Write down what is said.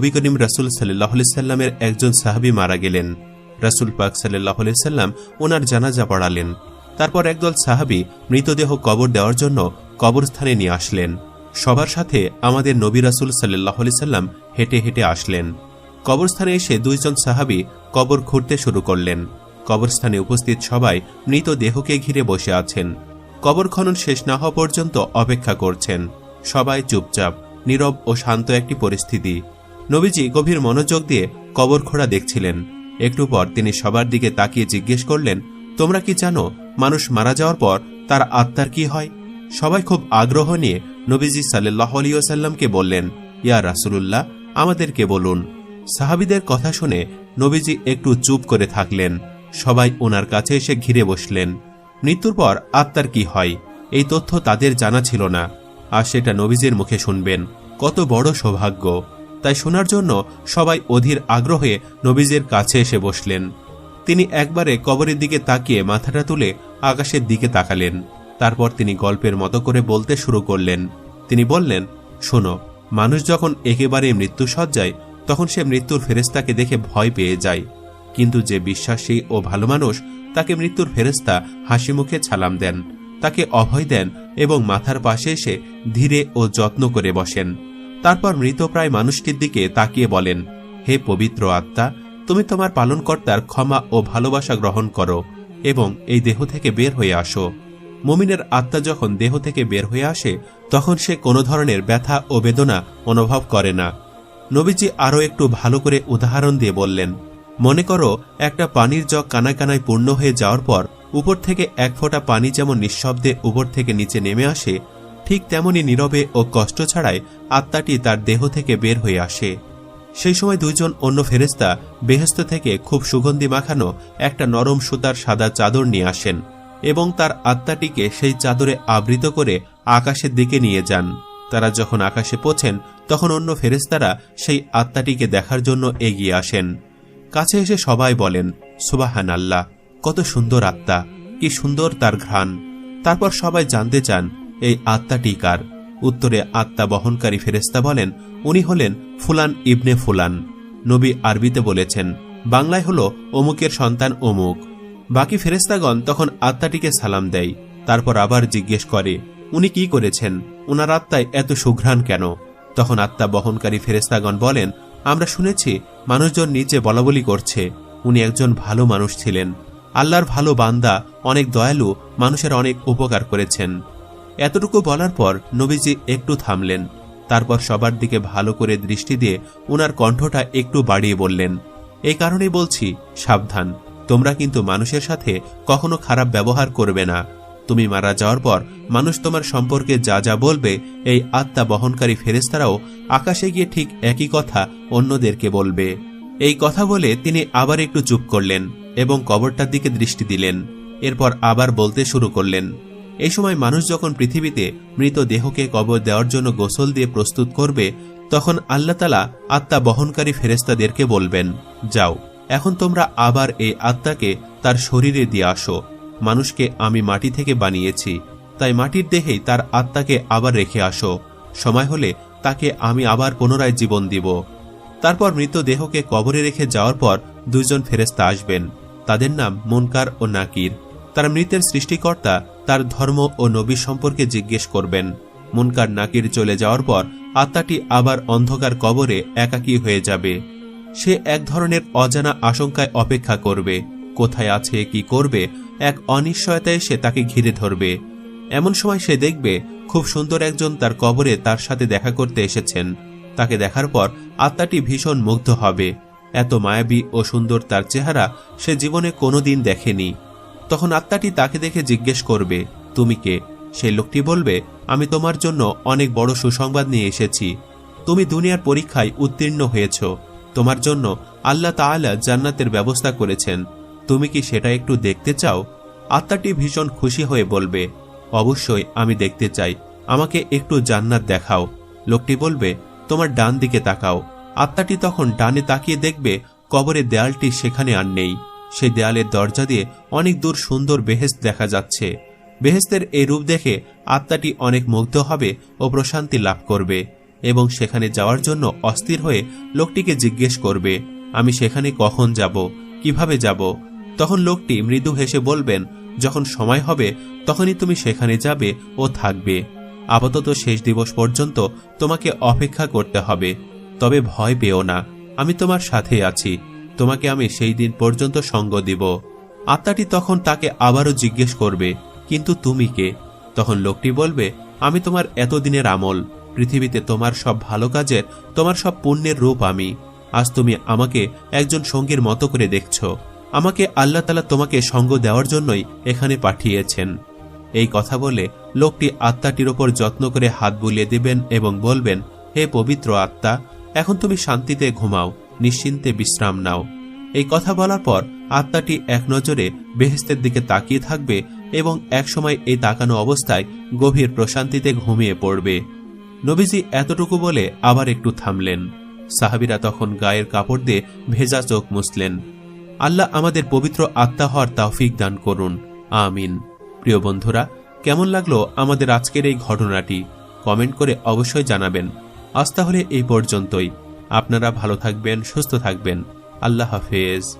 নবী করিম রাসূল সাল্লাল্লাহু আলাইহি সাল্লামের একজন সাহাবী মারা গেলেন। রাসূল পাক সাল্লাল্লাহু আলাইহি সাল্লাম ওনার জানাজা পড়ালেন। তারপর একদল সাহাবী মৃতদেহ কবর দেওয়ার জন্য কবরস্থানে নিয়ে আসলেন। সবার সাথে আমাদের নবী রাসূল সাল্লাল্লাহু আলাইহি সাল্লাম হেঁটে হেঁটে আসলেন। কবরস্থানে এসে দুইজন সাহাবী কবর খুঁড়তে শুরু করলেন। কবরস্থানে উপস্থিত সবাই মৃতদেহকে ঘিরে বসে আছেন। কবর খনন শেষ না হওয়া পর্যন্ত অপেক্ষা করছেন। সবাই চুপচাপ, নীরব ও শান্ত একটি পরিস্থিতি। নবীজি গভীর মনোযোগ দিয়ে কবর খোঁড়া দেখছিলেন। একটু পর তিনি সবার দিকে তাকিয়ে জিজ্ঞেস করলেন, তোমরা কি জানো মানুষ মারা যাওয়ার পর তার আত্মার কি হয়? সবাই খুব আগ্রহ নিয়ে নবীজি সাল্লাল্লাহু আলাইহি ওয়াসাল্লামকে বললেন, ইয়া রাসূলুল্লাহ, আমাদেরকে বলুন। সাহাবীদের কথা শুনে নবীজি একটু চুপ করে থাকলেন। সবাই ওনার কাছে এসে ঘিরে বসলেন। মৃত্যুর পর আত্মার কি হয় এই তথ্য তাদের জানা ছিল না, আর সেটা নবীজির মুখে শুনবেন কত বড় সৌভাগ্য। তাই শোনার জন্য সবাই অধীর আগ্রহে নবীজির কাছে এসে বসলেন। তিনি একবারে কবরের দিকে তাকিয়ে মাথাটা তুলে আকাশের দিকে তাকালেন। তারপর তিনি গল্পের মতো করে বলতে শুরু করলেন। তিনি বললেন, শোনো, মানুষ যখন একেবারে মৃত্যুসজ্জায় তখন সে মৃত্যুর ফেরেশতাকে দেখে ভয় পেয়ে যায়, কিন্তু যে বিশ্বাসী ও ভালো মানুষ তাকে মৃত্যুর ফেরেশতা হাসি মুখে সালাম দেন, তাকে অভয় দেন এবং মাথার পাশে এসে ধীরে ও যত্ন করে বসেন। তারপর মৃতপ্রায় মানুষটির দিকে তাকিয়ে বলেন, হে পবিত্র আত্মা, তুমি তোমার পালনকর্তার ক্ষমা ও ভালোবাসা গ্রহণ করো এবং এই দেহ থেকে বের হয়ে আসো। মুমিনের আত্মা যখন দেহ থেকে বের হয়ে আসে তখন সে কোনো ধরনের ব্যথা ও বেদনা অনুভব করে না। নবীজি আরও একটু ভালো করে উদাহরণ দিয়ে বললেন, মনে করো একটা পানির জগ কানায় কানায় পূর্ণ হয়ে যাওয়ার পর উপর থেকে এক ফোঁটা পানি যেমন নিঃশব্দে উপর থেকে নিচে নেমে আসে, ঠিক তেমনি নীরবে ও কষ্ট ছাড়াই আত্মাটি তার দেহ থেকে বের হয়ে আসে। সেই সময় দুইজন অন্য ফেরেশতা বেহেশত থেকে খুব সুগন্ধি মাখানো একটা নরম সুতার সাদা চাদর নিয়ে আসেন এবং তার আত্মাটিকে সেই চাদরে আবৃত করে আকাশের দিকে নিয়ে যান। তারা যখন আকাশে পৌঁছেন তখন অন্য ফেরেশতারা সেই আত্মাটিকে দেখার জন্য এগিয়ে আসেন। কাছে এসে সবাই বলেন, সুবহানাল্লাহ, কত সুন্দর আত্মা, কি সুন্দর তার ঘ্রাণ। তারপর সবাই জানতে চান এই আত্মাটি কার। উত্তরে আত্মা বহনকারী ফেরেশতা বলেন, উনি হলেন ফুলান ইবনে ফুলান। নবী আরবিতে বলেছেন, বাংলায় হলো অমুকের সন্তান অমুক। বাকি ফেরেশতাগণ তখন আত্মাটিকে সালাম দেয়। তারপর আবার জিজ্ঞেস করে, উনি কি করেছেন, ওনার আত্মায় এত সুঘ্রাণ কেন? তখন আত্মা বহনকারী ফেরেশতাগণ বলেন, আমরা শুনেছি মানুষজন নিচে বলাবলি করছে উনি একজন ভালো মানুষ ছিলেন, আল্লাহর ভালো বান্দা, অনেক দয়ালু, মানুষের অনেক উপকার করেছেন। এতটুকু বলার পর নবীজি একটু থামলেন। তারপর সবার দিকে ভালো করে দৃষ্টি দিয়ে ওনার কণ্ঠটা একটু বাড়িয়ে বললেন, এই কারণেই বলছি, সাবধান, তোমরা কিন্তু মানুষের সাথে কখনো খারাপ ব্যবহার করবে না। তুমি মারা যাওয়ার পর মানুষ তোমার সম্পর্কে যা যা বলবে এই আত্মা বহনকারী ফেরেশতারাও আকাশে গিয়ে ঠিক একই কথা অন্যদেরকে বলবে। এই কথা বলে তিনি আবার একটু চুপ করলেন এবং কবরটার দিকে দৃষ্টি দিলেন। এরপর আবার বলতে শুরু করলেন, এই সময় মানুষ যখন পৃথিবীতে মৃত দেহকে কবর দেওয়ার জন্য গোসল দিয়ে প্রস্তুত করবে তখন আল্লাহ তাআলা আত্মা বহনকারী ফেরেশতাদেরকে বলবেন, যাও, এখন তোমরা আবার এই আত্মাকে তার শরীরে দিয়ে আসো। মানুষকে আমি মাটি থেকে বানিয়েছি, তাই মাটির দেহেই তার আত্মাকে আবার রেখে আসো। সময় হলে তাকে আমি আবার পুনরায় জীবন দিব। তারপর মৃতদেহকে কবরে রেখে যাওয়ার পর দুইজন ফেরেশতা আসবেন। তাদের নাম মুনকার ও নাকির। তারা মৃতের সৃষ্টিকর্তা তার ধর্ম ও নবী সম্পর্কে জিজ্ঞেস করবেন। মুনকার নাকির চলে যাওয়ার পর আত্মাটি আবার অন্ধকার কবরে একাকী হয়ে যাবে। সে এক ধরনের অজানা আশঙ্কায় অপেক্ষা করবে, কোথায় আছে, কি করবে, এক অনিশ্চয়তা এসে তাকে ঘিরে ধরবে। এমন সময় সে দেখবে খুব সুন্দর একজন তার কবরে তার সাথে দেখা করতে এসেছেন। তাকে দেখার পর আত্মাটি ভীষণ মুগ্ধ হবে। এত মায়াবী ও সুন্দর তার চেহারা সে জীবনে কোনোদিন দেখেনি। তখন আত্মাটি তাকে দেখে জিজ্ঞেস করবে, তুমি কে? সেই লোকটি বলবে, আমি তোমার জন্য অনেক বড় সুসংবাদ নিয়ে এসেছি। তুমি দুনিয়ার পরীক্ষায় উত্তীর্ণ হয়েছ, তোমার জন্য আল্লাহ তাআলা জান্নাতের ব্যবস্থা করেছেন, তুমি কি সেটা একটু দেখতে চাও? আত্মাটি ভীষণ খুশি হয়ে বলবে, অবশ্যই আমি দেখতে চাই, আমাকে একটু জান্নাত দেখাও। লোকটি বলবে, তোমার ডান দিকে তাকাও। আত্মাটি তখন ডানে তাকিয়ে দেখবে কবরের দেয়ালটি সেখানে আর নেই। সেই দেয়ালের দরজা দিয়ে অনেক দূর সুন্দর বেহেশত দেখা যাচ্ছে। বেহেশতের এই রূপ দেখে আত্মাটি অনেক মুগ্ধ হবে ও প্রশান্তি লাভ করবে। এবং সেখানে যাওয়ার জন্য অস্থির হয়ে লোকটিকে জিজ্ঞেস করবে, আমি সেখানে কখন যাব, কিভাবে যাব? তখন লোকটি মৃদু হেসে বলবেন, যখন সময় হবে তখনই তুমি সেখানে যাবে ও থাকবে। আপাতত শেষ দিবস পর্যন্ত তোমাকে অপেক্ষা করতে হবে। তবে ভয় পেও না, আমি তোমার সাথে আছি, তোমাকে আমি সেই দিন পর্যন্ত সঙ্গ দিব। আত্মাটি তখন তাকে আবারও জিজ্ঞেস করবে, কিন্তু তুমি কে? তখন লোকটি বলবে, আমি তোমার এতদিনের আমল, পৃথিবীতে তোমার সব ভালো কাজের, তোমার সব পুণ্যের রূপ আমি। আজ তুমি আমাকে একজন সঙ্গীর মতো করে দেখছ। আমাকে আল্লাহ তাআলা তোমাকে সঙ্গ দেওয়ার জন্যই এখানে পাঠিয়েছেন। এই কথা বলে লোকটি আত্মাটির ওপর যত্ন করে হাত বুলিয়ে দিবেন এবং বলবেন, হে পবিত্র আত্মা, এখন তুমি শান্তিতে ঘুমাও, নিশ্চিন্তে বিশ্রাম নাও। এই কথা বলার পর আত্মাটি এক নজরে বেহেশতের দিকে তাকিয়ে থাকবে এবং একসময় এই তাকানো অবস্থায় গভীর প্রশান্তিতে ঘুমিয়ে পড়বে। নবীজি এতটুকু বলে আবার একটু থামলেন। সাহাবীরা তখন গায়ের কাপড় দিয়ে ভেজা চোখ মুছলেন। আল্লাহ আমাদের পবিত্র আত্মা হওয়ার তৌফিক দান করুন, আমিন। প্রিয় বন্ধুরা, কেমন লাগলো আমাদের আজকের এই ঘটনাটি? কমেন্ট করে অবশ্যই জানাবেন। আজ তাহলে এই পর্যন্তই। আপনারা ভালো থাকবেন, সুস্থ থাকবেন। আল্লাহ হাফেজ।